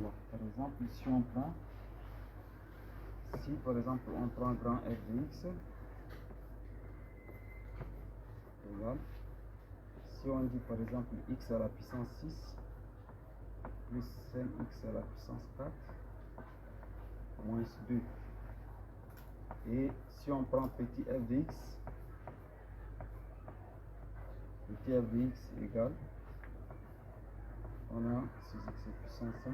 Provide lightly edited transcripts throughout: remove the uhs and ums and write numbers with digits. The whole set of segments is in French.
Alors, par exemple, si on prend, si par exemple on prend grand f de x égale, si on dit par exemple x à la puissance 6 plus 5x à la puissance 4 moins 2, et si on prend petit f de x, petit f de x égale, on a 6x puissance 5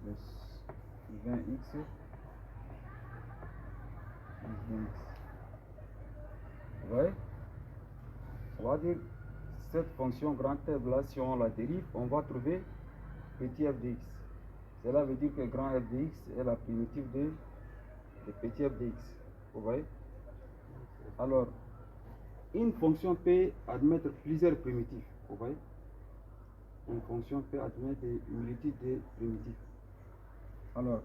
plus 20x plus 20x. Vous voyez, on va dire cette fonction grand F là, si on la dérive, on va trouver petit f de x. Cela veut dire que grand f de x est la primitive de petit f de x. Vous voyez? Alors, une fonction peut admettre plusieurs primitives. Vous voyez? Une fonction peut admettre une multitude de primitives. Alors,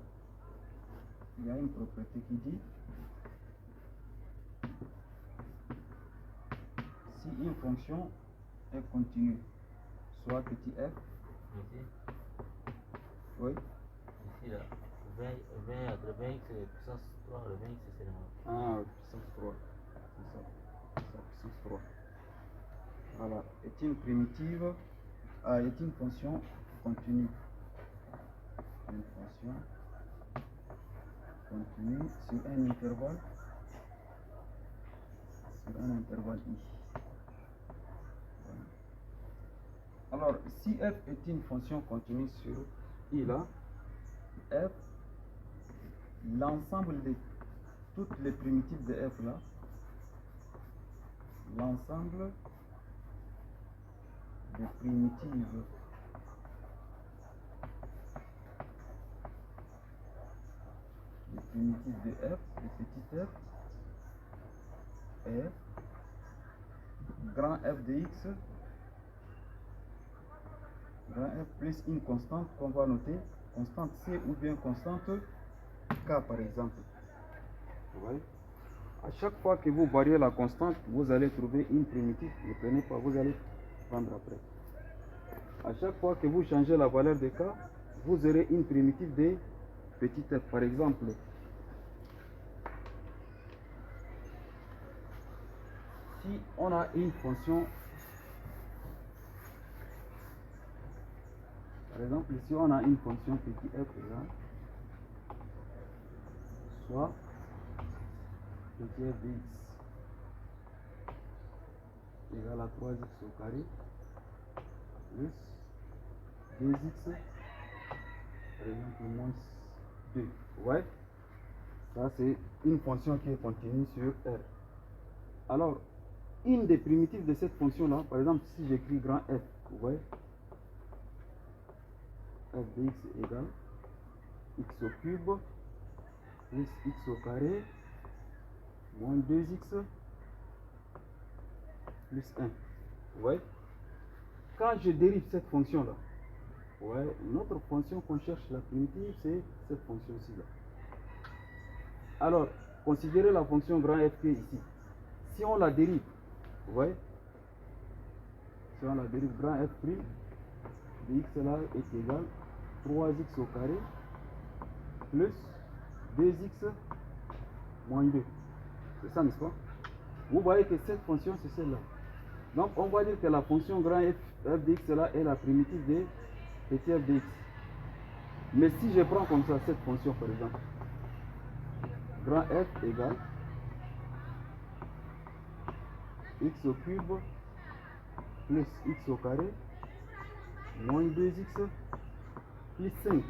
il y a une propriété qui dit si une fonction est continue, soit petit f, Ici, oui, ici là, 20 à 20x puissance 3, le 20x c'est le moins. ah, puissance 3, c'est ça, puissance 3. Voilà, est une primitive, est une fonction continue. Une fonction continue sur un intervalle I. Voilà. Alors, si f est une fonction continue sur I là, f, l'ensemble de toutes les primitives de f là, l'ensemble des primitives de f, de petit f, est grand f de x, grand f plus une constante qu'on va noter, constante c ou bien constante k par exemple. Vous voyez? À chaque fois que vous variez la constante, vous allez trouver une primitive. Ne prenez pas, vous allez prendre après. À chaque fois que vous changez la valeur de k, vous aurez une primitive de petit f. Par exemple, si on a une fonction, par exemple, si on a une fonction petit f égale, soit petit f de x égale à 3x au carré plus 2x, par exemple, moins 2. Ouais, ça c'est une fonction qui est continue sur R. Alors, une des primitives de cette fonction-là, par exemple, si j'écris grand F, vous voyez, f de x égale x au cube plus x au carré moins 2x plus 1. Vous voyez? Quand je dérive cette fonction-là, ouais, notre fonction qu'on cherche la primitive, c'est cette fonction-ci là. Alors, considérez la fonction grand F qui est ici. Si on la dérive, vous voyez, si on la dérive grand F' de x là est égal 3x au carré plus 2x moins 2. C'est ça, n'est-ce pas? Vous voyez que cette fonction, c'est celle-là. Donc, on va dire que la fonction grand f de x là est la primitive de petit f de x. Mais si je prends comme ça cette fonction, par exemple, grand f égale x au cube plus x au carré moins 2x plus 5.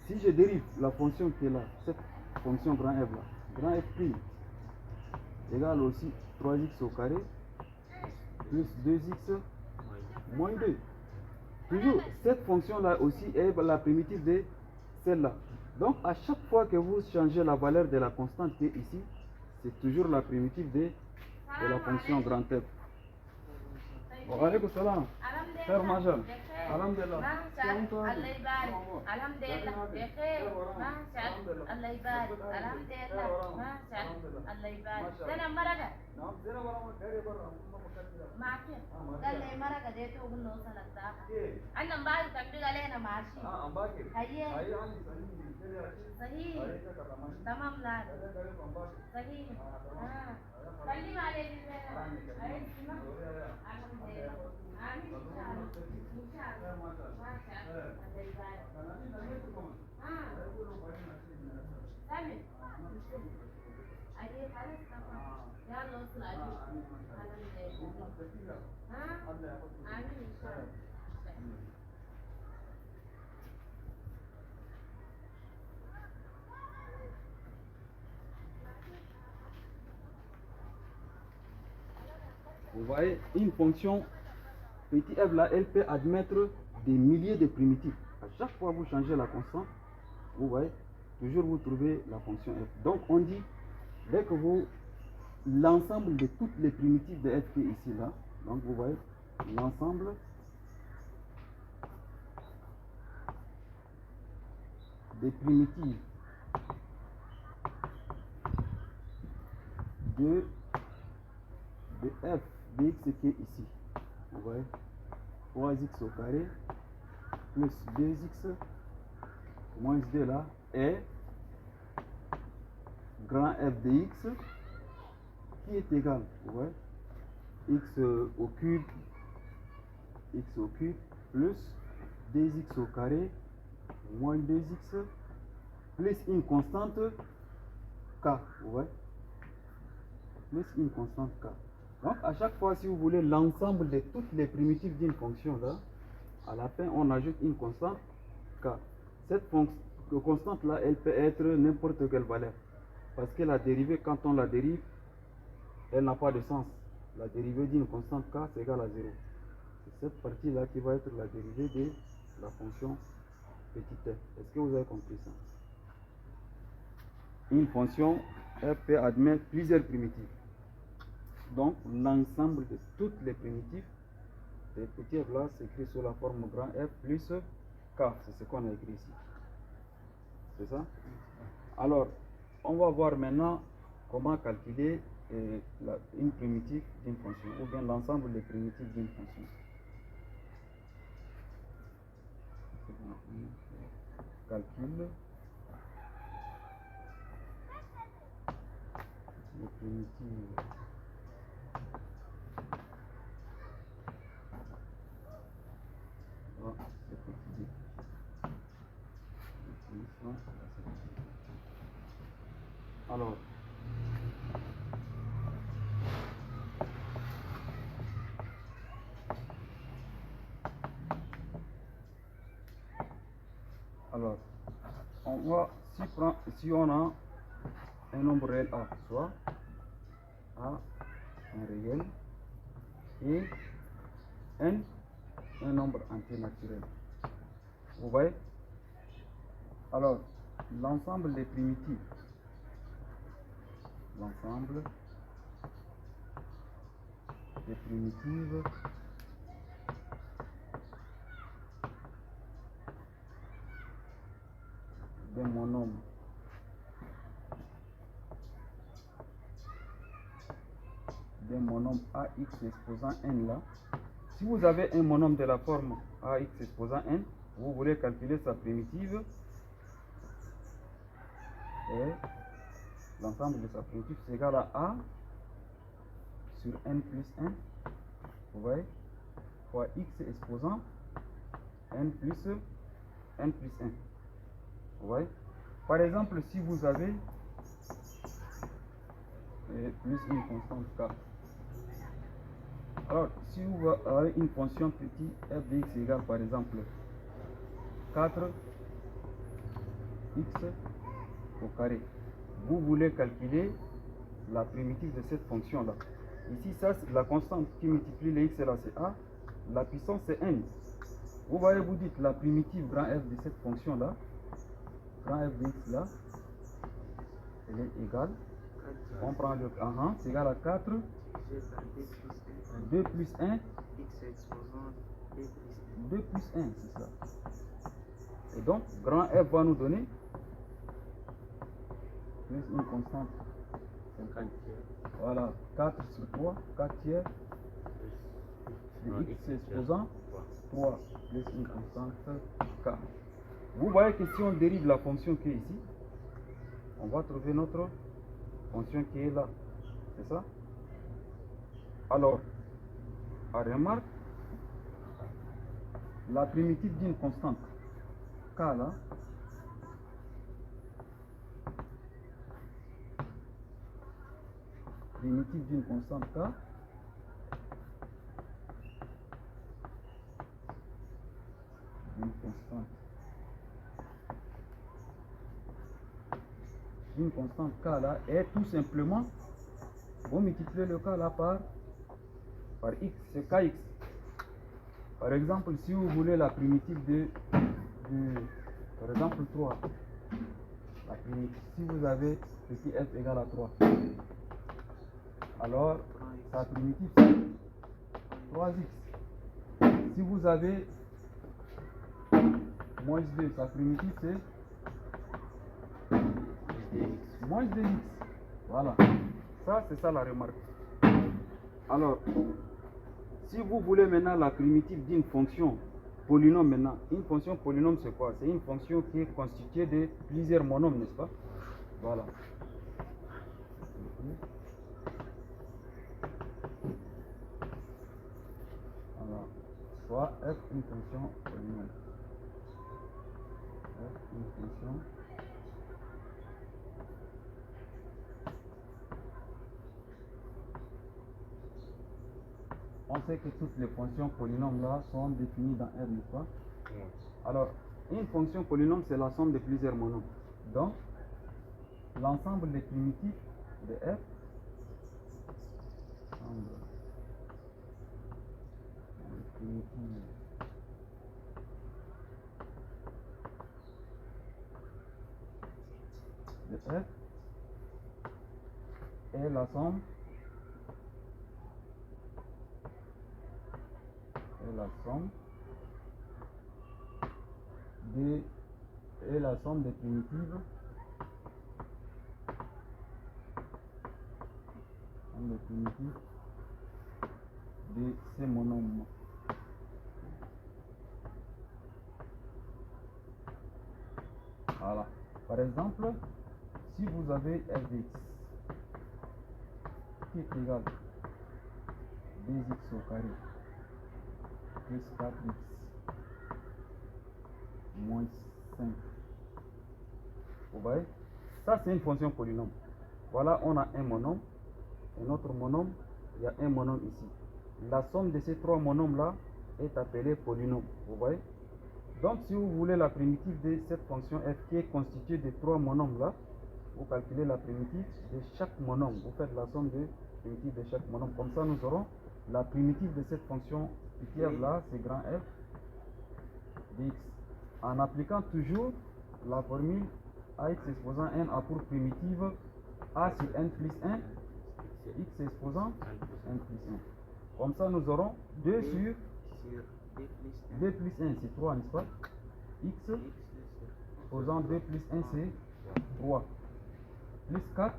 Si je dérive la fonction qui est là, cette fonction grand f là, grand f prime égale aussi 3x au carré plus 2x moins 2. Toujours, cette fonction-là aussi est la primitive de celle-là. Donc, à chaque fois que vous changez la valeur de la constante qui est ici, c'est toujours la primitive de la fonction grand F. Wa alaikum salam. Cher major. Alhamdulillah. Allah يبارك. Alhamdulillah. بخير. ما شاء الله يبارك. Alhamdulillah. ما شاء الله يبارك. أنا مرقة. معك قال لي مرة قديته وقلنا وصل الساعة عندنا مبارك تنبيق علينا ماشي هيا صحيح تمام لا صحيح سلم عليه اسمع الحمد لله آمين إن شاء الله إن شاء الله ما شاء الله سامي أجي خلاص تمام يلا وصل أجي آمين إن شاء الله Vous voyez, une fonction petit f là, elle peut admettre des milliers de primitives. À chaque fois que vous changez la constante, vous voyez, toujours vous trouvez la fonction f. Donc on dit, dès que vous, l'ensemble de toutes les primitives de f qui est ici là, donc vous voyez, l'ensemble des primitives de f de x qui est ici, vous voyez, 3x au carré plus 2x moins 2 là est grand f de x qui est égal, vous voyez, x au cube plus 2x au carré moins 2x plus une constante k, vous voyez, plus une constante k. Donc à chaque fois, si vous voulez l'ensemble de toutes les primitives d'une fonction là, à la fin on ajoute une constante k. Cette constante là, elle peut être n'importe quelle valeur, parce que la dérivée, quand on la dérive, elle n'a pas de sens. La dérivée d'une constante k c'est égal à 0. C'est cette partie là qui va être la dérivée de la fonction petit f. Est-ce que vous avez compris ça? Une fonction f peut admettre plusieurs primitives. Donc l'ensemble de toutes les primitives des petits f là s'écrit sous la forme grand F plus k. C'est ce qu'on a écrit ici. C'est ça? Alors, on va voir maintenant comment calculer une primitive d'une fonction, ou bien l'ensemble des primitives d'une fonction. Calcul les primitives alors on va si on a un nombre réel A, soit A un réel et N un nombre entier naturel. Vous voyez? Alors, l'ensemble des primitives, de mon nombre AX exposant N là. Si vous avez un monome de la forme AX exposant N, vous voulez calculer sa primitive et l'ensemble de sa primitive c'est égal à A sur N plus 1, vous voyez, fois X exposant N plus 1. Vous voyez? Par exemple, si vous avez plus une constante K. Alors, si vous avez une fonction petit f de x égale par exemple 4x au carré, vous voulez calculer la primitive de cette fonction là. Ici, ça c'est la constante qui multiplie les x là, c'est a, la puissance c'est n. Vous voyez, vous dites la primitive grand f de cette fonction là, grand f de x là, elle est égale, on prend le c'est égal à 4 2 plus 1 2 plus 1, c'est ça. Et donc grand f va nous donner plus une constante 4 tiers. Voilà, 4 sur 3, 4 tiers. Plus De non, x exposant 3. 3 plus une constante k. Vous voyez que si on dérive la fonction qui est ici, on va trouver notre fonction qui est là. C'est ça? Alors, remarque, la primitive d'une constante k là, primitive d'une constante k, une constante k là est tout simplement, vous multipliez le k là par x, c'est kx. Par exemple, si vous voulez la primitive de par exemple 3, la primitive, si vous avez petit f égale à 3, alors sa primitive c'est 3x. Si vous avez moins 2, sa primitive c'est moins 2x. Voilà. Ça, c'est ça la remarque. Alors, si vous voulez maintenant la primitive d'une fonction polynôme maintenant, une fonction polynôme c'est quoi? C'est une fonction qui est constituée de plusieurs monômes, n'est-ce pas? Voilà. Alors, soit f une fonction polynôme. F une fonction on sait que toutes les fonctions polynômes là sont définies dans R, n'est-ce pas? Alors, une fonction polynôme, c'est la somme de plusieurs monômes. Donc, l'ensemble des primitifs de F, de F est la somme des primitives de ces monômes. Voilà. Par exemple, si vous avez f de x qui est égal à 2x au carré plus 4x moins 5. Vous voyez? Ça, c'est une fonction polynôme. Voilà, on a un monôme, un autre monôme, il y a un monôme ici. La somme de ces trois monômes-là est appelée polynôme. Vous voyez? Donc, si vous voulez la primitive de cette fonction f qui est constituée de trois monômes-là, vous calculez la primitive de chaque monôme. Vous faites la somme de primitive de chaque monôme. Comme ça, nous aurons la primitive de cette fonction là, c'est grand F dx. En appliquant toujours la formule ax exposant n a pour primitive a sur n plus 1, x exposant n plus 1. Comme ça, nous aurons 2 sur 2 plus 1, c'est 3, n'est-ce pas? X exposant 2 plus 1, c'est 3. Plus 4.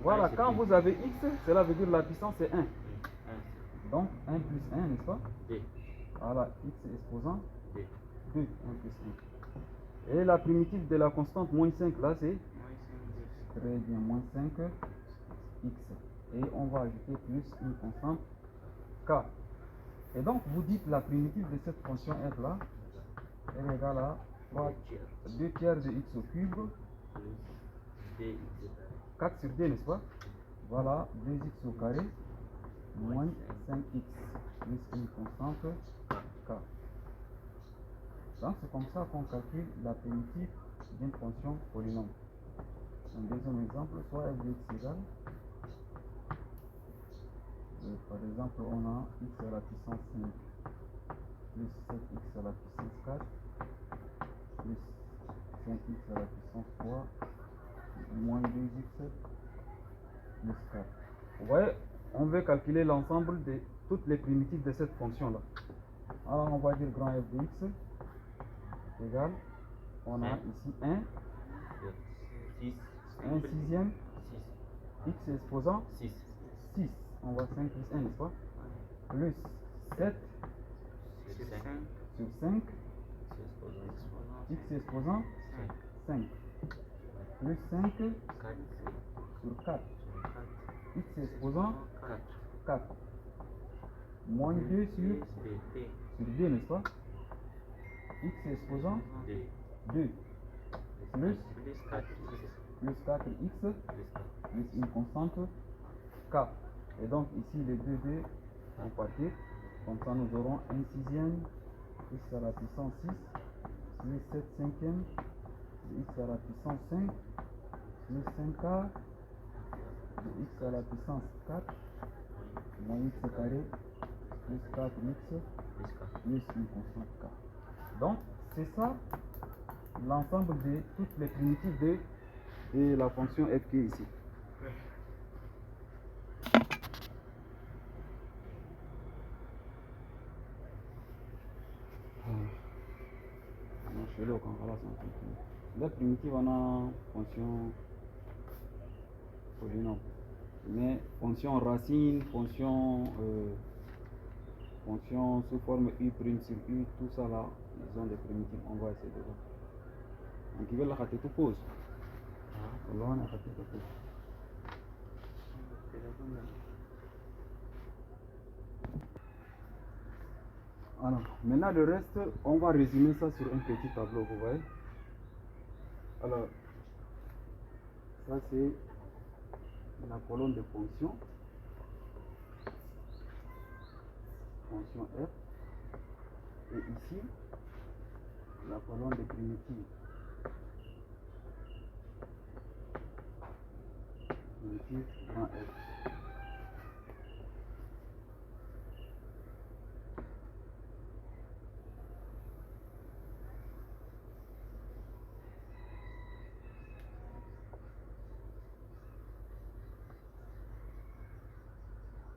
Voilà, quand vous avez x, cela veut dire la puissance c'est 1. Donc 1 plus 1, n'est-ce pas? Voilà, x exposant 2, 1 plus 1. Et la primitive de la constante moins 5 là, c'est très bien, moins 5 x. Et on va ajouter plus une constante k. Et donc vous dites la primitive de cette fonction f là est égale à 2 tiers de x au cube 4 sur 2, n'est-ce pas? Voilà, 2x au carré moins 5x plus une constante k. Donc c'est comme ça qu'on calcule la primitive d'une fonction polynôme. Un deuxième exemple, soit f de x égale, par exemple on a x à la puissance 5 plus 7x à la puissance 4 plus 5x à la puissance 3 moins 2x plus 4. Vous voyez, on veut calculer l'ensemble de toutes les primitives de cette fonction-là. Alors on va dire grand f de x égale, on a ici 1, 1 sixième, 6. x exposant 6. 6. On voit 5 plus 1, n'est-ce pas? Plus 7 Sur 5. sur 5, C'est exposant. x exposant 5. Plus 5 4. sur 4, Sur 4. x exposant 4. 4. Moins 2 sur DT. 2, n'est-ce pas? X exposant 2. 2. Plus Plus 4. plus 4x Plus 4. plus une constante k. Et donc ici les deux vont partir. Comme ça nous aurons 1 sixième x à la puissance 6 plus 7 cinquième de x à la puissance 5 plus 5 k de x à la puissance 4 moins x carré plus 4x Plus 4. plus une constante k. Donc c'est ça l'ensemble de toutes les primitives de la fonction f qui est ici. La primitive on a fonction polynôme, mais fonction racine, fonction sous forme u' sur u, tout ça là, ils ont des primitives, on va essayer de voir. Donc il veut la rater tout pause. Allah on a raté tout pause. Alors, maintenant le reste, on va résumer ça sur un petit tableau, vous voyez. Alors, ça c'est la colonne de fonction. Fonction f. Et ici, la colonne de primitive. Primitive grand f.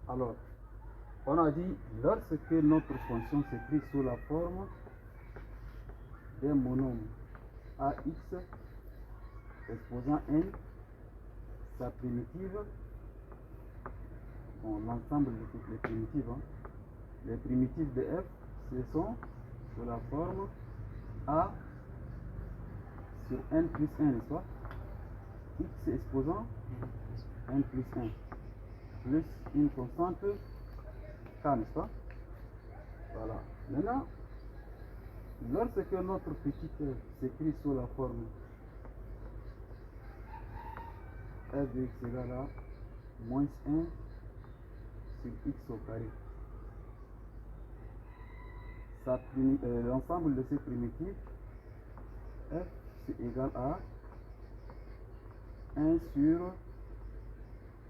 Alors, on a dit, lorsque notre fonction s'écrit sous la forme d'un monôme ax exposant n, sa primitive, bon, l'ensemble de toutes les primitives, les primitives de f, ce sont sous la forme a sur n plus 1, n'est-ce pas? X exposant n plus 1. Plus une constante k, n'est-ce pas? Voilà. Maintenant, lorsque notre petit f s'écrit sous la forme f de x égale à moins 1 sur x au carré, l'ensemble de ces primitives f c'est égal à 1 sur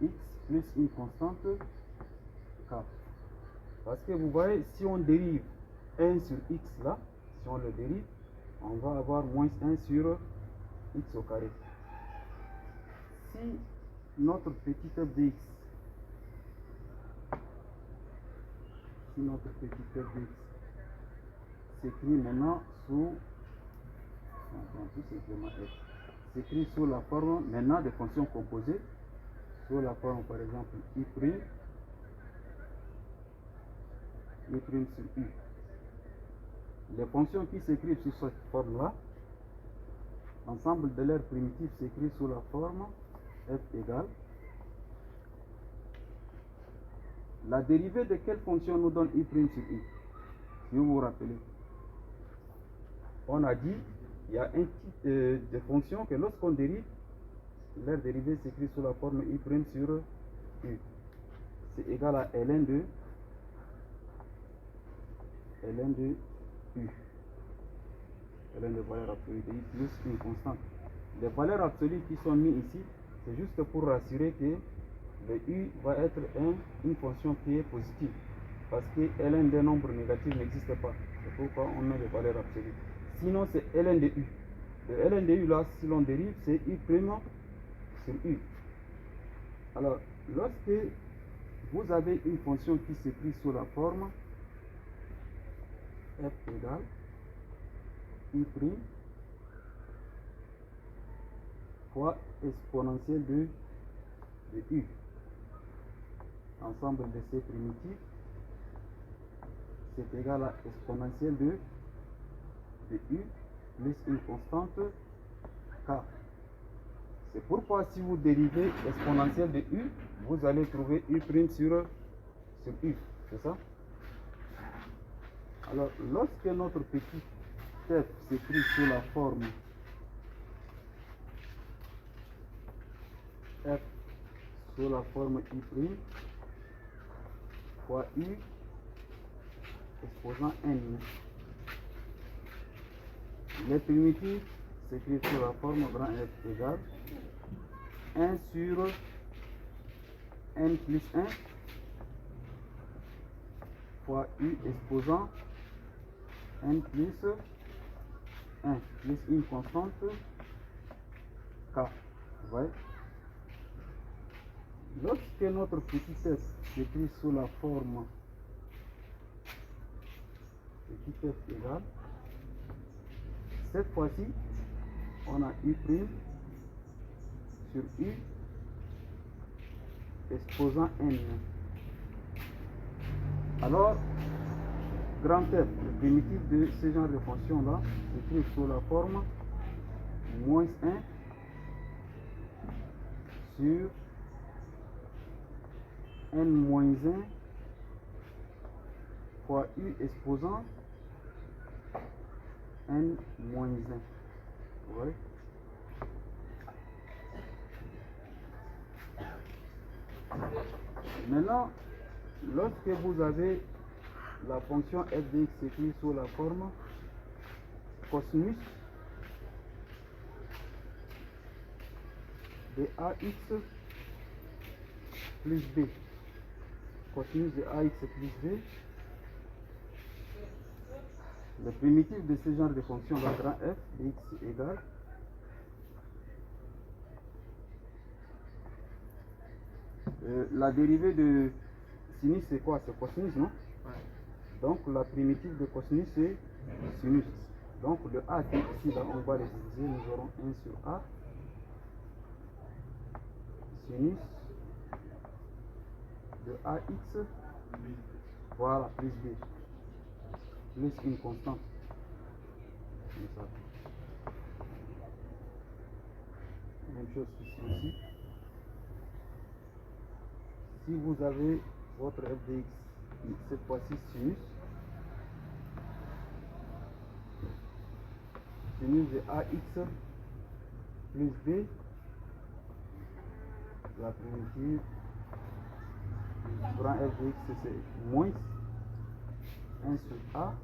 x plus une constante k. Parce que vous voyez, si on dérive 1 sur x là, si on le dérive, on va avoir moins 1 sur x au carré. Si notre petit f de x, s'écrit maintenant sous, tout simplement f, s'écrit sous la forme maintenant de fonctions composées, sous la forme par exemple i' sur u. Les fonctions qui s'écrivent sous cette forme-là, l'ensemble de leurs primitives s'écrit sous la forme f égale la dérivée de quelle fonction nous donne i' sur u. Si vous vous rappelez, on a dit il y a un type de fonction que lorsqu'on dérive, leur dérivée s'écrit sous la forme i' sur u. C'est égal à ln de u. Ln de valeur absolue de i plus une constante. Les valeurs absolues qui sont mises ici, c'est juste pour rassurer que le u va être une fonction qui est positive. Parce que ln des nombres négatifs n'existe pas. C'est pourquoi on met les valeurs absolues. Sinon, c'est ln de u. Le ln de u là, si l'on dérive, c'est u' sur u. Alors, lorsque vous avez une fonction qui s'écrit sous la forme f égale i' fois exponentielle de U. Ensemble de ces primitifs, c'est égal à exponentielle de U plus une constante K. C'est pourquoi si vous dérivez exponentielle de U, vous allez trouver U' sur U. C'est ça? Alors, lorsque notre petit f s'écrit sous la forme f sous la forme I' fois U exposant n, les primitifs s'écrivent sous la forme grand F égale 1 sur n plus 1 fois U exposant n plus 1 plus une constante K. Vous voyez? Lorsque notre petit f s'écrit sous la forme petit f égale, cette fois-ci, on a U' sur U exposant n. Alors, grand F, le primitif de ce genre de fonction-là, s'écrit sous la forme moins 1 sur n moins 1 fois U exposant n moins 1. Vous voyez? Maintenant, lorsque vous avez la fonction f de x écrite sous la forme cosinus de ax plus b, cosinus de ax plus b, le primitif de ce genre de fonction, la grand f de x égale la dérivée de sinus, c'est quoi? C'est cosinus, non? Ouais. Donc la primitive de cosinus, c'est sinus. Donc le a qui est ici, là, on va les diviser, nous aurons 1 sur a sinus de ax, voilà, plus b, plus une constante. Comme ça. Même chose ici aussi. Si vous avez votre f de x, cette fois-ci sinus de ax plus b, la primitive grand f de x, c'est moins 1 sur a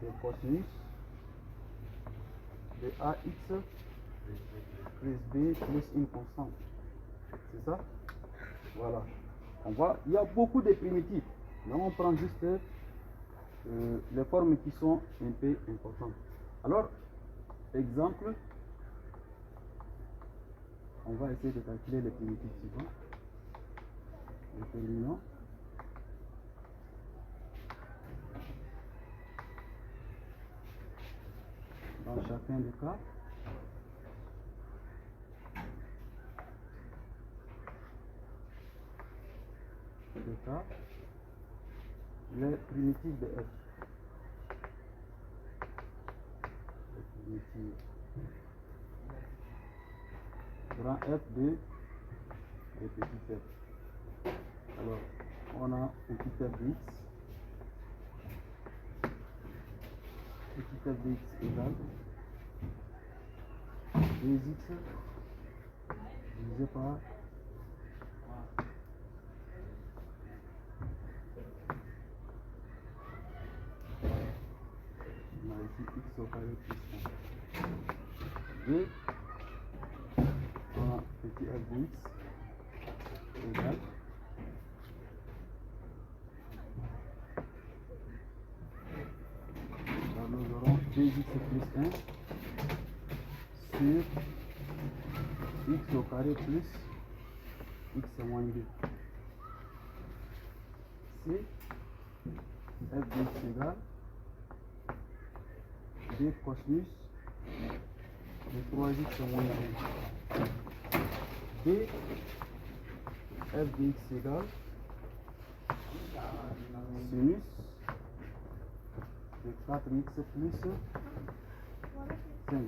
de cosinus de ax plus b plus une constante. C'est ça? Voilà. Il y a beaucoup de primitifs. Là, on prend juste les formes qui sont un peu importantes. Alors, exemple, on va essayer de calculer les primitifs suivants. Déterminant dans chacun des cas. Les primitifs de f. Les primitifs grand f de petit f. Alors, on a petit f de x. Petit f de x égale 2x divisé par x au carré plus 1. 2, on a petit f de x égale nous aurons 2x plus 1 sur x au carré plus x moins 2. C'est f de x égale 2 cosinus de 3x moins 1. B, f de x égale sinus de 4x plus 5.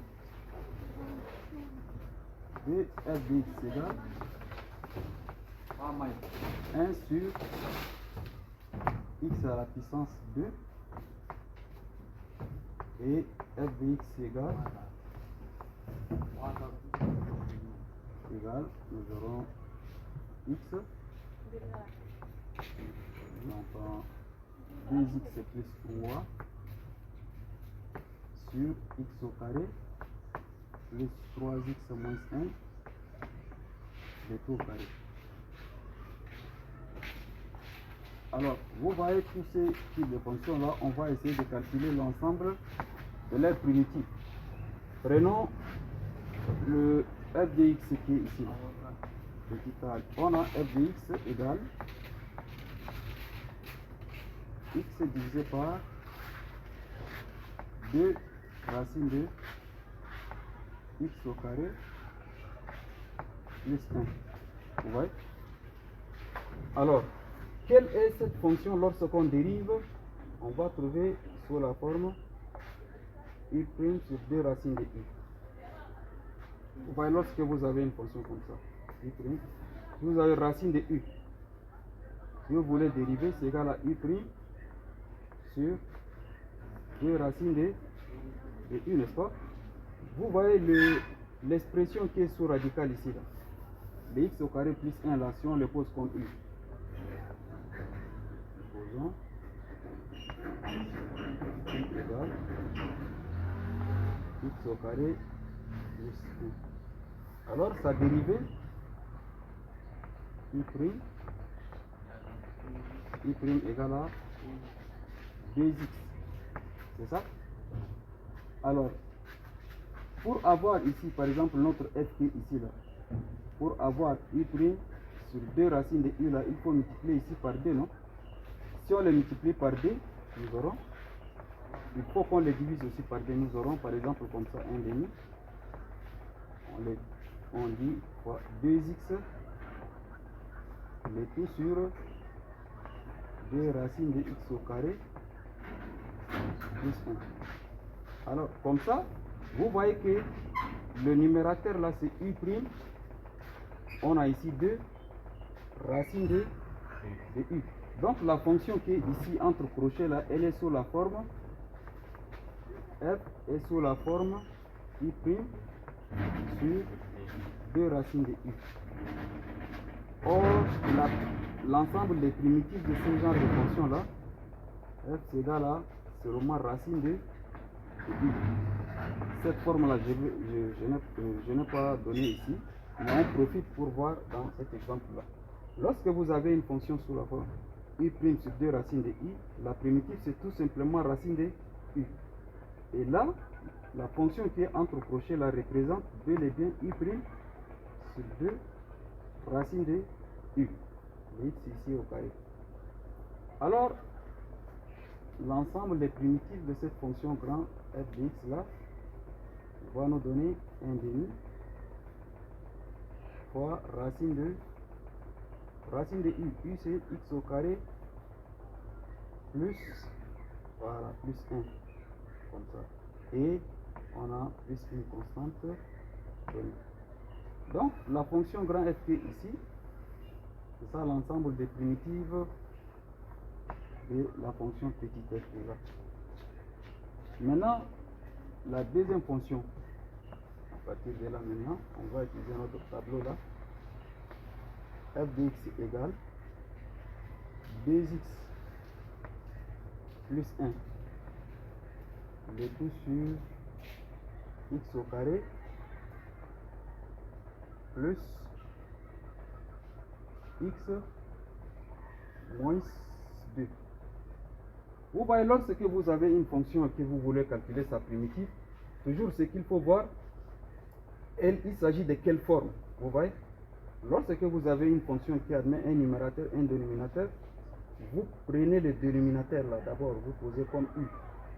B, f de x égale 1 sur x à la puissance 2 et f de x égale, nous aurons x, donc 2x plus 3 sur x au carré plus 3x moins 1 de tout au carré. Alors, vous voyez tous ces types de fonctions là, on va essayer de calculer l'ensemble de leurs primitives. Prenons le f de x qui est ici. On a f de x égale x divisé par 2 racine de x au carré plus 1. Vous voyez? Alors, quelle est cette fonction lorsqu'on dérive? On va trouver sous la forme u' sur 2 racines de u. Vous voyez, lorsque vous avez une fonction comme ça, u', vous avez racine de u. Si vous voulez dériver, c'est égal à u' sur 2 racines de u, n'est-ce pas? Vous voyez l'expression qui est sous radicale ici, là. Le x au carré plus 1, là, si on le pose comme u. Posons u égale x au carré plus 1. Alors, sa dérivée, u' égale à 2x. C'est ça? Alors, pour avoir ici, par exemple, notre f qui est ici, là, pour avoir u' sur 2 racines de u, là, il faut multiplier ici par 2, non? Si on le multiplie par 2, nous aurons, il faut qu'on le divise aussi par 2, nous aurons par exemple comme ça 1 demi. On dit 2x, le tout sur 2 racines de x au carré plus 1. Alors, comme ça, vous voyez que le numérateur là c'est u'. On a ici 2 racines de u. Donc la fonction qui est ici entre crochets là, elle est sous la forme f est sous la forme u' sur 2 racines de u. Or, l'ensemble des primitives de ce genre de fonction là, f c'est égal à seulement racine de u. Cette forme là, je n'ai pas donné ici, mais on profite pour voir dans cet exemple là. Lorsque vous avez une fonction sous la forme u' sur 2 racines de i, la primitive c'est tout simplement racine de u. Et là, la fonction qui est entre crochets la représente bel et bien u' sur 2 racines de u. Le x ici au carré. Alors, l'ensemble des primitives de cette fonction grand f de x là va nous donner 1 demi fois racine de u. U c'est x au carré plus, voilà, plus 1, comme ça. Et on a plus une constante donnée. Donc, la fonction grand f qui est ici, c'est ça l'ensemble des primitives de la fonction petit f est là. Maintenant, la deuxième fonction, à partir de là maintenant, on va utiliser notre tableau là. F de x égale 2x plus 1, le tout sur x au carré plus x moins 2. Vous voyez, lorsque vous avez une fonction que vous voulez calculer sa primitive, toujours ce qu'il faut voir, il s'agit de quelle forme. Vous voyez, lorsque vous avez une fonction qui admet un numérateur, un dénominateur, vous prenez le dénominateur là d'abord, vous posez comme u,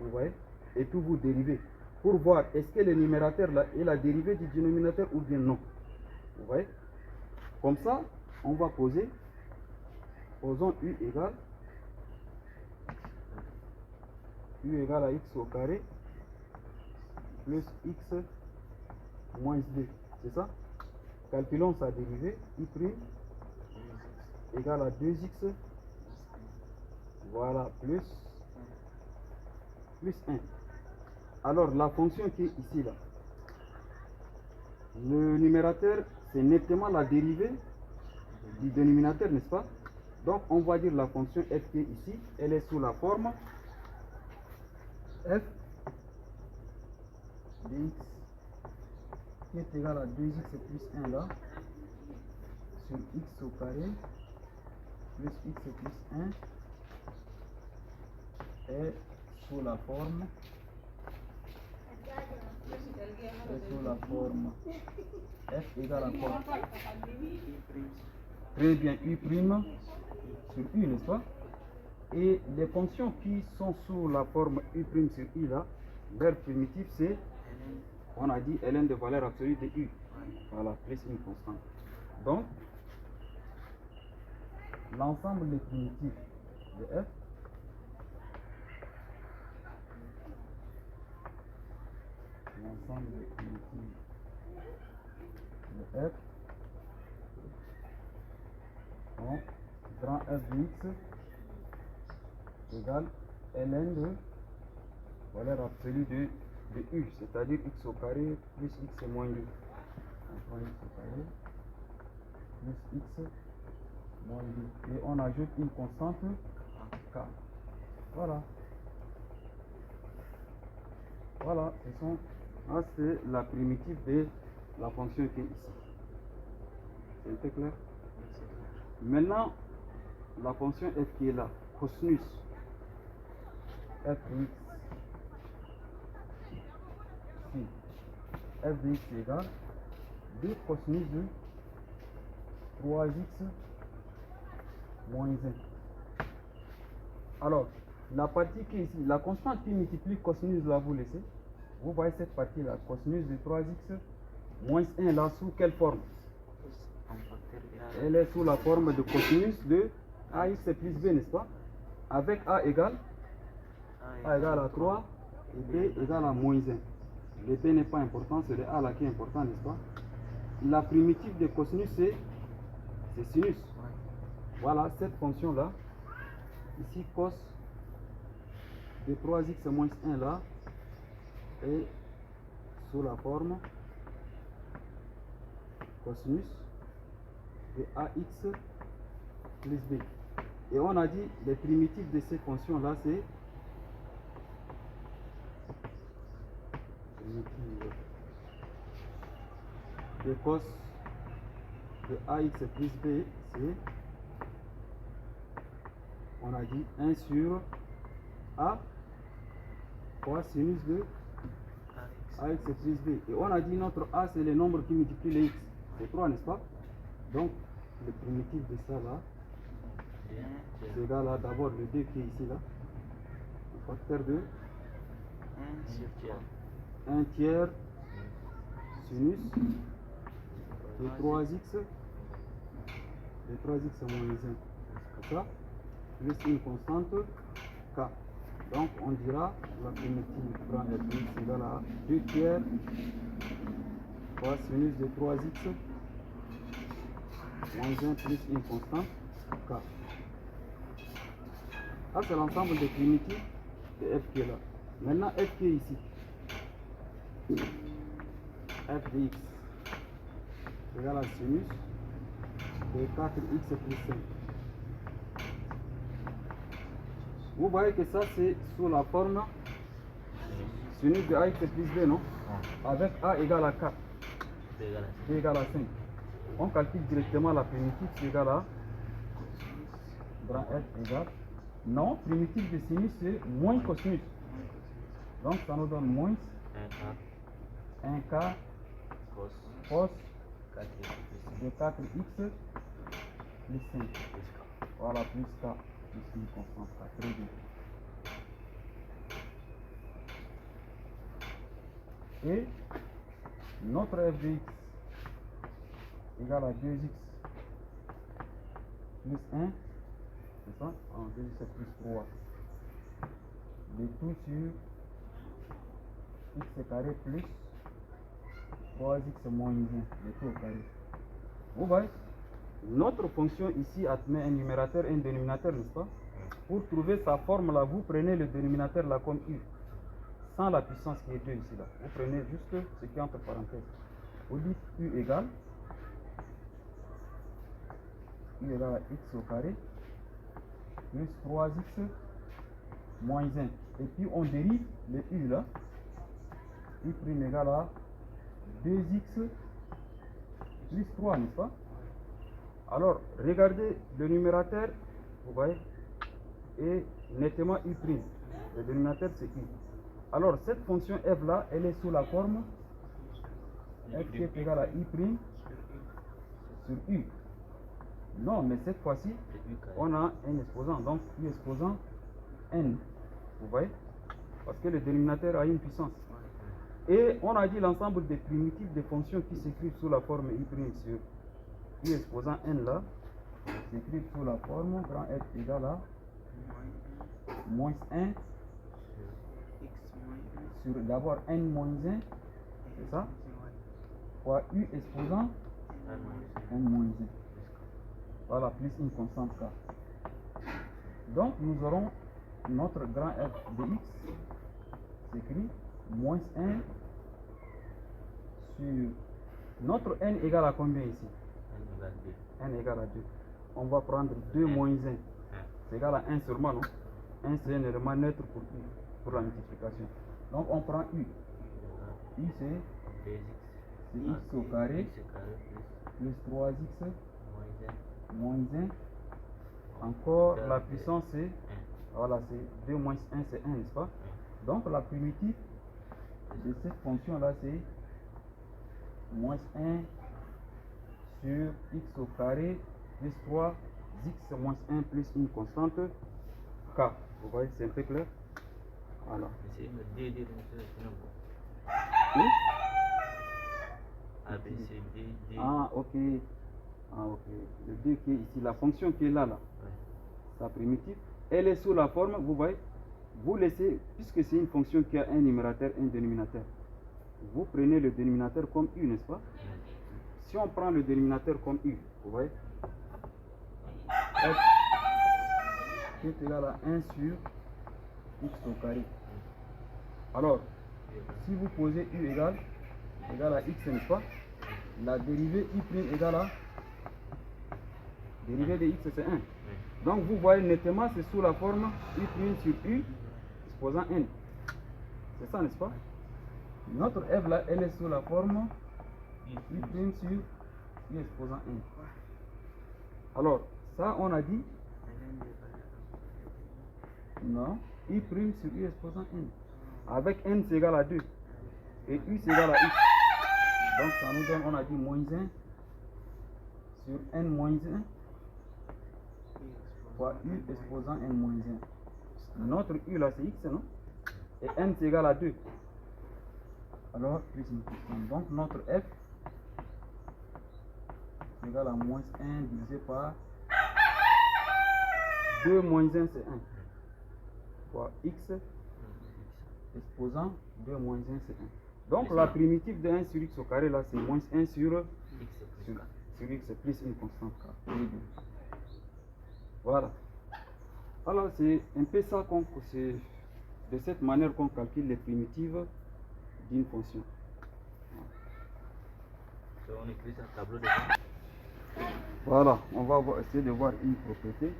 vous voyez, et puis vous dérivez. pour voir est-ce que le numérateur là est la dérivée du dénominateur ou bien non. Vous voyez? Comme ça, on va poser, posons u égale à x au carré plus x moins 2. C'est ça? Calculons sa dérivée, i' égale à 2x, voilà, plus 1. Alors, la fonction qui est ici, là, le numérateur, c'est nettement la dérivée du dénominateur, n'est-ce pas? Donc, on va dire la fonction f qui est ici, elle est sous la forme f dx qui est égal à 2x plus 1 là, sur x au carré, plus x plus 1, est sous la forme f égale à quoi? Très bien, u' sur u, n'est-ce pas? Et les fonctions qui sont sous la forme u' sur u là, leur primitif c'est, on a dit, ln de valeur absolue de u. Voilà, plus une constante. Donc, l'ensemble des primitifs de f donc, grand f de x égale ln de valeur absolue de u, c'est-à-dire x au carré plus x moins 2. Donc, x au carré plus x moins 2. Et on ajoute une constante k. Voilà. Voilà, c'est la primitive de la fonction qui est ici. C'est clair? Maintenant, la fonction f qui est là, cosinus f de x, si f de x égale 2 cosinus de 3x moins 1. Alors, la partie qui est ici, la constante qui multiplie cosinus là, vous laissez. Vous voyez cette partie là, cosinus de 3x moins 1 là, sous quelle forme? Elle est sous la forme de cosinus de ax plus b, n'est-ce pas? Avec a égale à 3 et b égale à moins 1. Le b n'est pas important, c'est le a là qui est important, n'est-ce pas? La primitive de cosinus c'est sinus. Voilà cette fonction là. Ici cos de 3x moins 1 là est sous la forme cosinus de ax plus b. Et on a dit les primitifs de ces fonctions là c'est de cos de ax plus b, c'est, on a dit 1 sur a fois sinus de ax plus b. Et on a dit notre a c'est le nombre qui multiplie les x, c'est 3, n'est-ce pas? Donc le primitif de ça là, c'est égal à d'abord le 2 qui est ici là, le facteur de 1 tiers sinus de 3x moins 1, c'est ça, plus une constante k. Donc on dira la primitive grand f égale à 2 tiers fois sinus de 3x moins 1 plus une constante k. Ça c'est l'ensemble des primitives de f qui est là. Maintenant f qui est ici, f de x égale à sinus de 4x plus 5. Vous voyez que ça c'est sous la forme sinus de ax plus b, non? Avec a égale à 4, b égale à 5. On calcule directement la primitive, c'est égal à grand f égale, non, primitive de sinus c'est moins cosinus. Donc ça nous donne moins 1k cos de 4x plus 5. Voilà, plus k, plus une constante k. Très bien. Et notre f de x égale à 2x plus 1, c'est ça? En 2x c'est plus 3. Le tout sur x carré plus 3x moins 1, le tout au carré. Vous voyez? Notre fonction ici admet un numérateur et un dénominateur, n'est-ce pas? Pour trouver sa forme là, vous prenez le dénominateur là comme u, sans la puissance qui est 2 ici là. Vous prenez juste ce qui est entre parenthèses. Vous dites u égale à x au carré plus 3x moins 1. Et puis on dérive le u là. U prime égale à 2x plus 3, n'est-ce pas? Alors, regardez le numérateur, vous voyez, est nettement u prime. Le dénominateur c'est u. Alors, cette fonction f là, elle est sous la forme f qui est égale à i prime sur u. Non, mais cette fois-ci, on a un exposant, donc u exposant n. Vous voyez? Parce que le dénominateur a une puissance. Et on a dit l'ensemble des primitifs des fonctions qui s'écrivent sous la forme i prime sur u exposant n là, s'écrivent sous la forme grand f égale à moins 1 sur d'abord n moins 1, c'est ça? Fois u exposant n moins 1. Voilà, plus une constante k. Donc nous aurons notre grand f de x s'écrit moins 1 sur notre n égale à combien ici? N égale à 2. On va prendre 2 moins 1. C'est égal à 1 seulement, non? 1 c'est un élément neutre pour u, pour la multiplication. Donc on prend u. U c'est x au carré plus 3x moins 1. Encore la puissance c'est, voilà, c'est 2 moins 1 c'est 1, n'est-ce pas? Donc la primitive de cette fonction là c'est moins 1 sur x au carré plus 3 x moins 1 plus une constante k. Vous voyez, c'est un peu clair? Voilà. Oui? Ah, ok. Ah, ok. Le 2 qui est ici, la fonction qui est là, sa primitive, elle est sous la forme, vous voyez, vous laissez, puisque c'est une fonction qui a un numérateur et un dénominateur, vous prenez le dénominateur comme u, n'est-ce pas? Si on prend le dénominateur comme u, vous voyez, f est égal à 1 sur x au carré. Alors, si vous posez u égale à x, n'est-ce pas? La dérivée i prime égale à dérivée de x c'est 1. Donc vous voyez nettement c'est sous la forme i prime sur u exposant n. C'est ça, n'est-ce pas? Notre f là, elle est sous la forme i prime sur u exposant n. Alors, ça on a dit non, i prime sur u exposant n. Avec n c'est égal à 2 et u c'est égal à x. Donc ça nous donne, on a dit moins 1 sur n moins 1 fois u exposant n moins 1. Notre u là c'est x, non? Et n c'est égal à 2. Alors plus une constante. Donc notre f c'est égal à moins 1 divisé par 2 moins 1 c'est 1. Fois x exposant 2 moins 1 c'est 1. Donc la primitive de 1 sur x au carré là c'est moins 1 sur x plus une constante k. Voilà. Alors c'est un peu ça c'est de cette manière qu'on calcule les primitives d'une fonction. On écrit ça tableau de bord. Voilà, on va essayer de voir une propriété.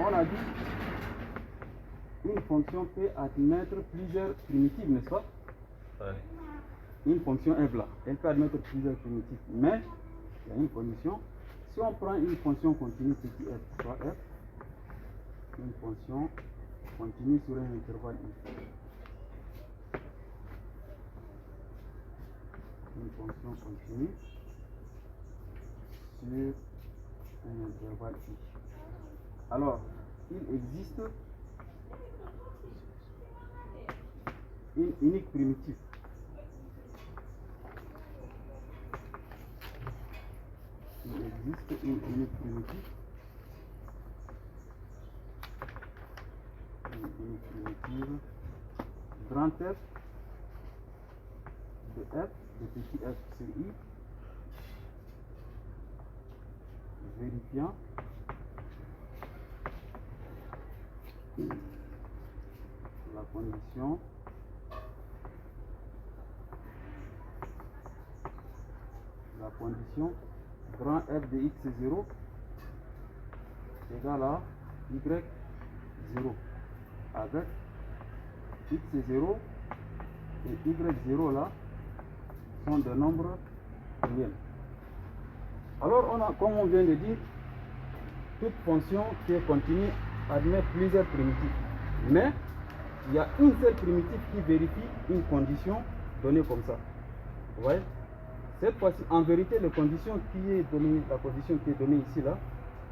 On a dit une fonction peut admettre plusieurs primitives, n'est-ce pas? Ouais. Une fonction f là, elle peut admettre plusieurs primitives, mais il y a une condition. Si on prend une fonction continue petit f, soit f, une fonction continue sur un intervalle i. Une fonction continue sur un intervalle i. Alors, il existe une unique primitive. Il existe une unique primitive. Une unique primitive. Grand F de F, de petit f sur I, vérifiant la condition grand F de x0 égale à y0 avec x0 et y0 là sont des nombres réels. Alors on a, comme on vient de dire, toute fonction qui est continue admet plusieurs primitives. Mais il y a une seule primitive qui vérifie une condition donnée comme ça. Vous voyez? Cette fois-ci, en vérité, la condition qui est donnée ici là,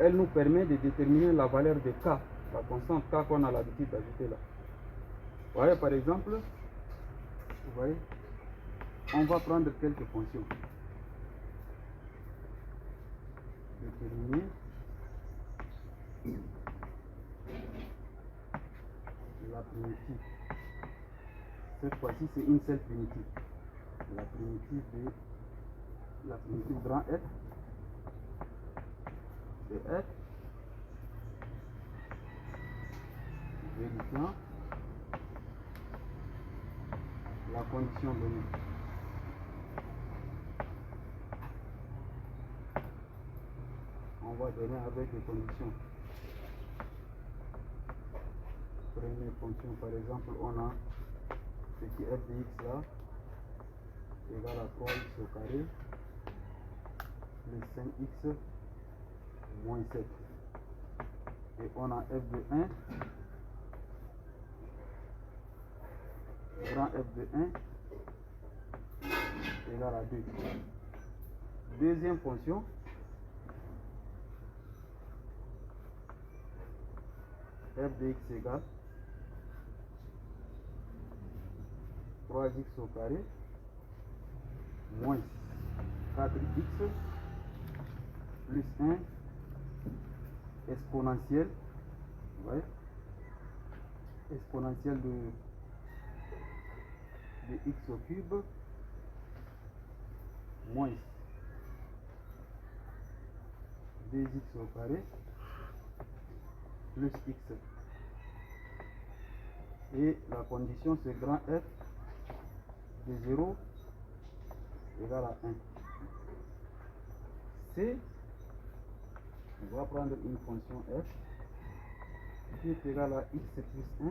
elle nous permet de déterminer la valeur de k, la constante k qu'on a l'habitude d'ajouter là. Vous voyez, par exemple, vous voyez, on va prendre quelques fonctions. Déterminer la primitive. Cette fois-ci, c'est une seule primitive. La primitive grand F de F vérifiant la condition donnée. On va donner avec des conditions. Première fonction, par exemple, on a petit f de x là égale à 3x au carré plus 5x moins 7. Et on a f de 1, grand f de 1 égale à 2. Deuxième fonction, f de x égale 3x au carré moins 4x plus 1 exponentielle, vous voyez, exponentielle de x au cube moins 2x au carré plus x. Et la condition c'est grand F de 0 égale à 1. C, on va prendre une fonction f qui est égale à x plus 1,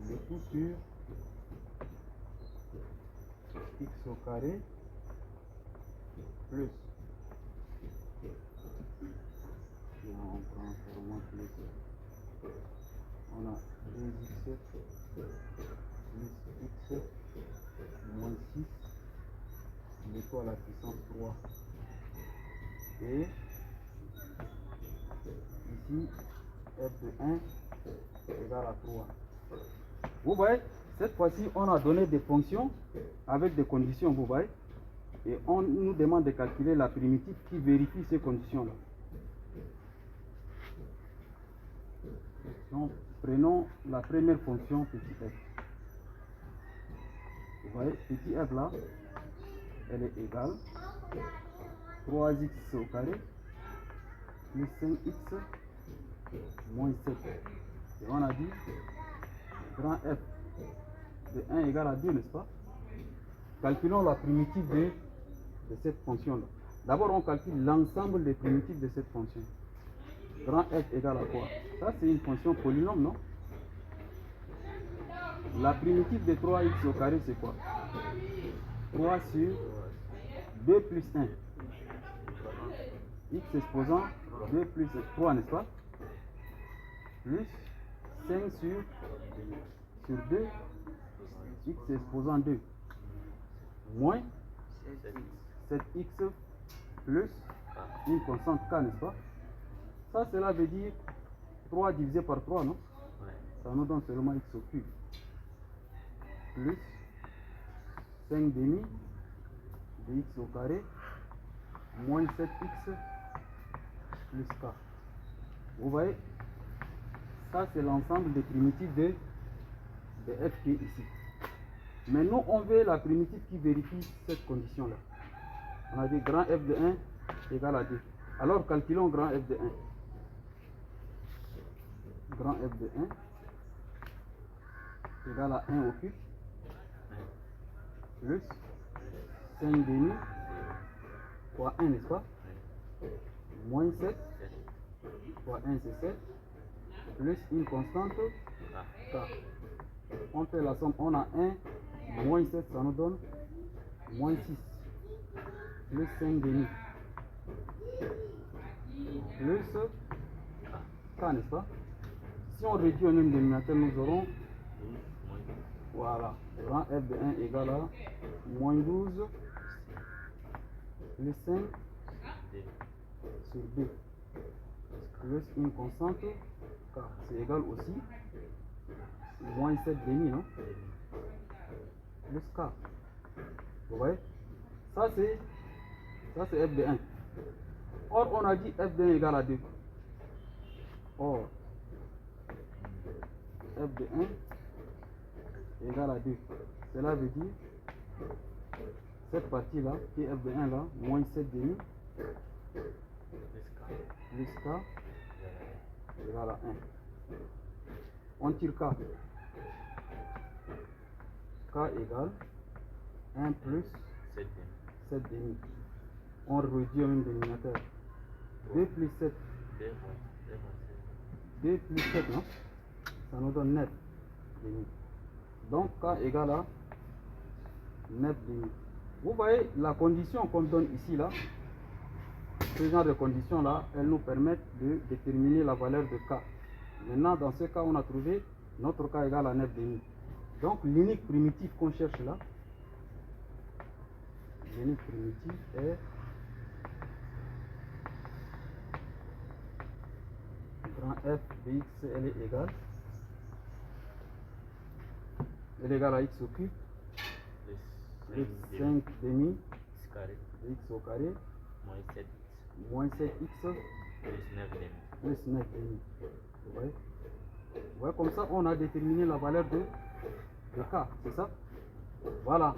le tout sur x au carré plus, on prend vraiment plus, on a 2x plus x moins 6, le tout à la puissance 3. Et ici, f de 1 égale à 3. Vous voyez, cette fois-ci, on a donné des fonctions avec des conditions, vous voyez. Et on nous demande de calculer la primitive qui vérifie ces conditions-là. Donc, prenons la première fonction petit f. Vous voyez, petit f là, elle est égale 3x au carré plus 5x moins 7. Et on a dit grand f de 1 égale à 2, n'est-ce pas? Calculons la primitive de cette fonction-là. D'abord, on calcule l'ensemble des primitives de cette fonction. Grand f égale à quoi? Ça, c'est une fonction polynôme, non? La primitive de 3x au carré, c'est quoi? 3 sur 2 plus 1. X exposant 2 plus 3, n'est-ce pas? Plus 5 sur 2, x exposant 2. Moins 7x plus une constante k, n'est-ce pas? Ça, cela veut dire 3 divisé par 3, non? Ça nous donne seulement x au cube. plus 5 demi de x au carré moins 7x plus k. Vous voyez, ça c'est l'ensemble des primitives de f qui est ici. Mais nous, on veut la primitive qui vérifie cette condition-là. On a dit grand f de 1 égale à 2. Alors calculons grand f de 1. Grand f de 1 égale à 1 au cube plus 5 demi fois 1, n'est-ce pas? Moins 7 fois 1 c'est 7 plus une constante k. On fait la somme, on a 1 moins 7, ça nous donne moins 6 plus 5 demi plus k, n'est-ce pas? Si on réduit au même dénominateur, nous aurons, voilà, grand f de 1 égale à moins 12 plus 5 sur 2 plus une constante k, c'est égal aussi moins 7 demi, non? Plus k. Vous voyez? Ça c'est f de 1. Or on a dit f de 1 égale à 2. Or f de 1 égale à 2. Cela veut dire cette partie là, qui est f de 1 là, moins 7 demi plus k égale à 1. On tire k. K égale 1 plus 7 demi. On réduit au même dénominateur. 2 plus 7. 2 plus 7, non? Ça nous donne 9 demi. Donc k égale à 9 demi. Vous voyez la condition qu'on donne ici là, ce genre de conditions là, elles nous permettent de déterminer la valeur de k. Maintenant dans ce cas on a trouvé notre k égale à 9 demi. Donc l'unique primitive qu'on cherche là, l'unique primitive est grand f de x, elle est égale à x au cube plus 5 demi de x au carré moins 7x plus 9 demi. Vous voyez? Vous voyez, comme ça on a déterminé la valeur de k, c'est ça? Voilà.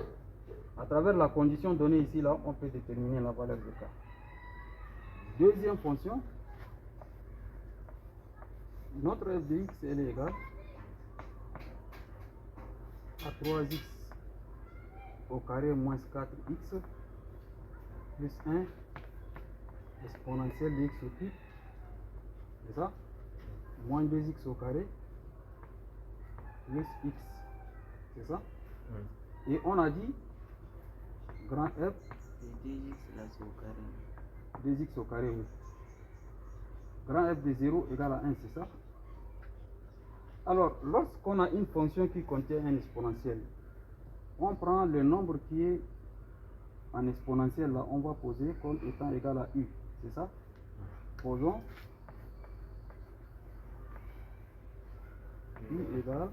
À travers la condition donnée ici là, on peut déterminer la valeur de k. Deuxième fonction, notre f de x elle est égale à 3x au carré moins 4x plus 1 exponentielle de x au cube, c'est ça? Moins 2x au carré plus x, c'est ça? Et on a dit grand f, Et 2x là c'est au carré. 2x au carré, oui. Grand f de 0 égale à 1, c'est ça? Alors, lorsqu'on a une fonction qui contient un exponentiel, on prend le nombre qui est en exponentiel là, on va poser comme étant égal à u, c'est ça? Posons u égale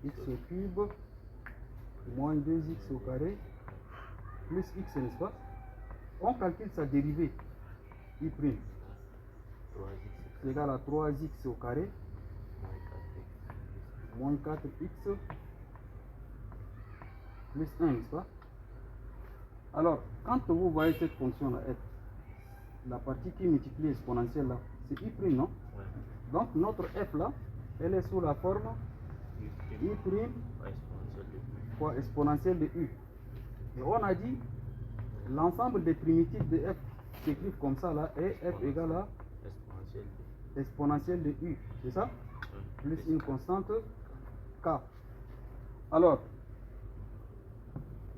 x au cube moins 2x au carré plus x, n'est-ce pas? On calcule sa dérivée i' c'est égal à 3x au carré moins 4x plus 1, n'est-ce pas? Alors, quand vous voyez cette fonction là, f, la partie qui multiplie exponentielle là, c'est i', non? Ouais. Donc notre f là, elle est sous la forme i' fois exponentielle de u. Et on a dit l'ensemble des primitives de f s'écrivent comme ça là, et f égale à exponentielle de u, c'est ça? Plus une constante k. Alors,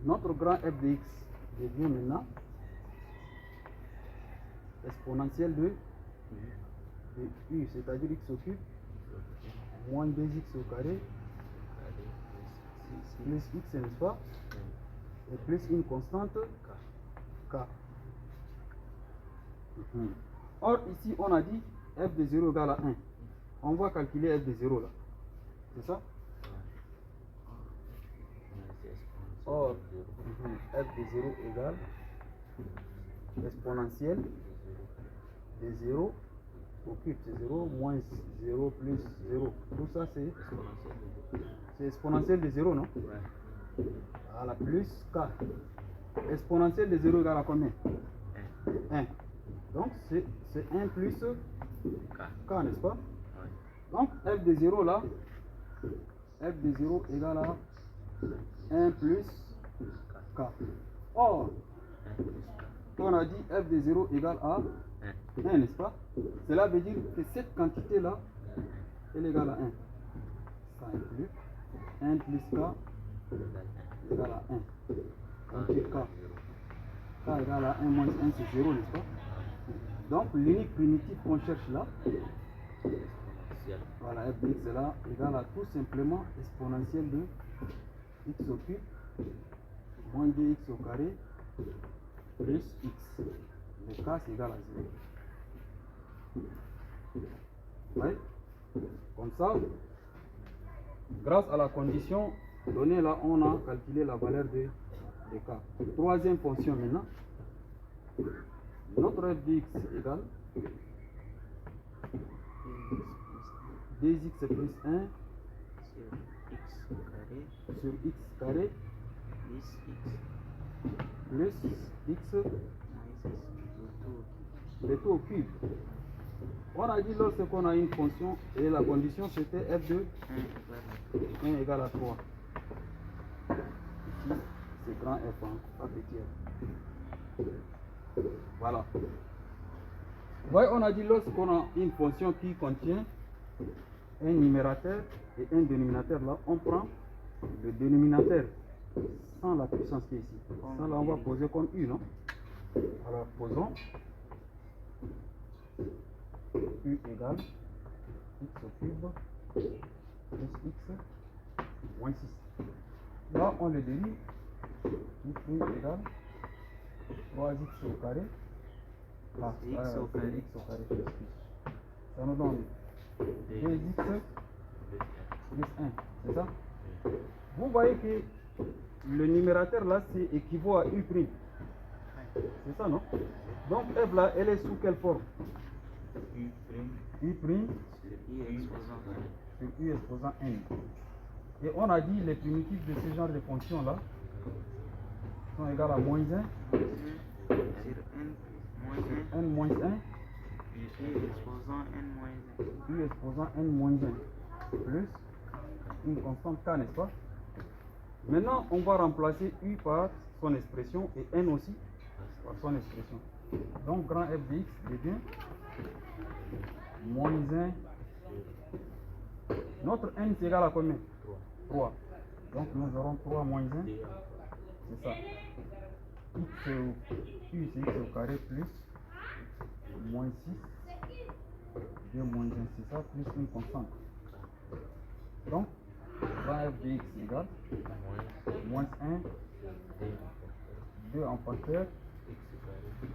notre grand f de x devient maintenant exponentielle de u, c'est-à-dire x au cube moins 2x au carré plus x, n'est-ce pas? Et plus une constante k. Or ici on a dit f de 0 égale à 1. On va calculer f de 0 là. C'est ça? Or, f de 0 égale exponentielle de 0 au cube. C'est 0 moins 0 plus 0. Tout ça, c'est exponentielle de 0, non? Ouais. Voilà, plus k. Exponentielle de 0 égale à combien? 1. Donc, c'est 1 plus k, n'est-ce pas? Ouais. Donc, f de 0 là, f de 0 égale à 1 plus k. Or, on a dit f de 0 égale à 1, n'est-ce pas? Cela veut dire que cette quantité-là, elle est égale à 1. Ça inclut 1 plus k égale à 1. Donc, k égale à 1 moins 1, c'est 0, n'est-ce pas? Donc, l'unique primitif qu'on cherche là, voilà, f de x est là, égale à tout simplement exponentielle de x au cube moins 2x au carré plus x. Le k c'est égal à 0. Ouais. Comme ça, grâce à la condition donnée là, on a calculé la valeur de k. Troisième fonction maintenant. Notre f de x égale 2x plus 1 sur x carré plus x le tout au cube. On a dit lorsqu'on a une fonction et la condition c'était f de 1 égale à 3. Ici c'est grand f, hein, pas petit f. Voilà. Ouais, on a dit lorsqu'on a une fonction qui contient un numérateur et un dénominateur, là on prend le dénominateur sans la puissance qui est ici. Ça là on va poser comme u, non? Alors posons u égale x au cube plus x moins 6. Là on le dérive, u égale 3x au carré x au carré plus 6. Ça nous donne 2x plus 1, c'est ça? Vous voyez que le numérateur là c'est équivaut à u'. C'est ça, non? Donc f là, elle est sous quelle forme? U' sur u exposant n. Et on a dit les primitifs de ce genre de fonction là sont égales à moins 1 sur n moins 1 u exposant n moins 1 plus une constante k, n'est-ce pas? Maintenant, on va remplacer u par son expression et n aussi par son expression. Donc, grand f de x devient moins 1. Notre n c'est égal à combien? 3. Donc, nous aurons 3 moins 1. C'est ça. U c'est x au carré plus moins 6. 2 moins 1, c'est ça, plus une constante. Donc, grand f de x égale moins 1, 2 en facteur,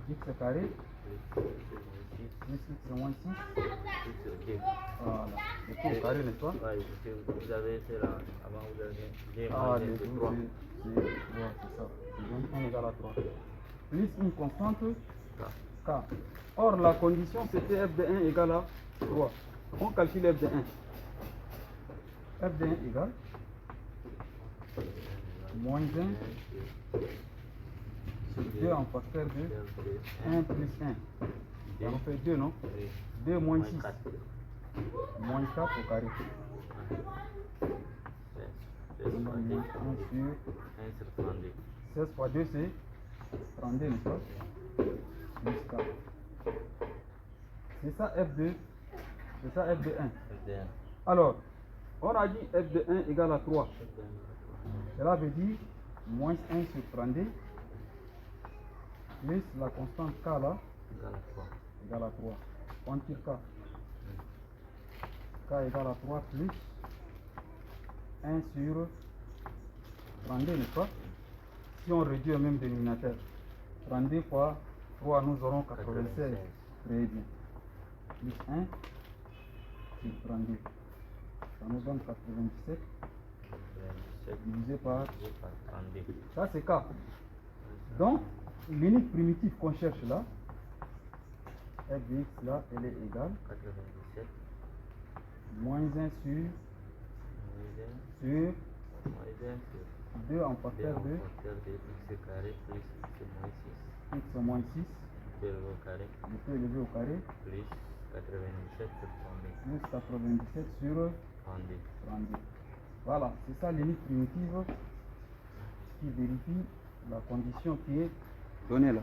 x carré, plus x moins 6. Voilà, le tout au carré, n'est-ce pas? Vous avez fait là, avant vous avez le tout, c'est ça. Donc 1 égale à 3. Plus une constante, k. Or, la condition c'était f de 1 égale à 3. On calcule f de 1. F de 1 égale moins 1 sur 2 en facteur de 1 plus 1. Ça nous fait 2, non? 2 moins 6. Moins 4 au carré. Moins 1 sur 16 fois 2 c'est 32, n'est-ce pas? Plus 4. C'est ça f de 1. Alors, on a dit f de 1 égale à 3. Cela veut dire moins 1 sur 32 plus la constante k là égale à 3. On tire k. K égale à 3 plus 1 sur 32, n'est-ce pas? Si on réduit au même dénominateur, 32 fois 3, nous aurons 96. Très bien. Plus 1 sur 32. Ça nous donne 97. divisé par... divisé par 32. Ça, c'est K. Donc, l'unique primitive qu'on cherche là, f de x là, elle est égale 97 moins 1 sur moins 1 sur 2 en 2 facteur en de facteur de x carré plus x x moins 6, élevé au carré le peu élevé au carré, plus 97 sur 32. plus 97 sur 32. 32. Voilà, c'est ça l'unique primitive qui vérifie la condition qui est donnée là.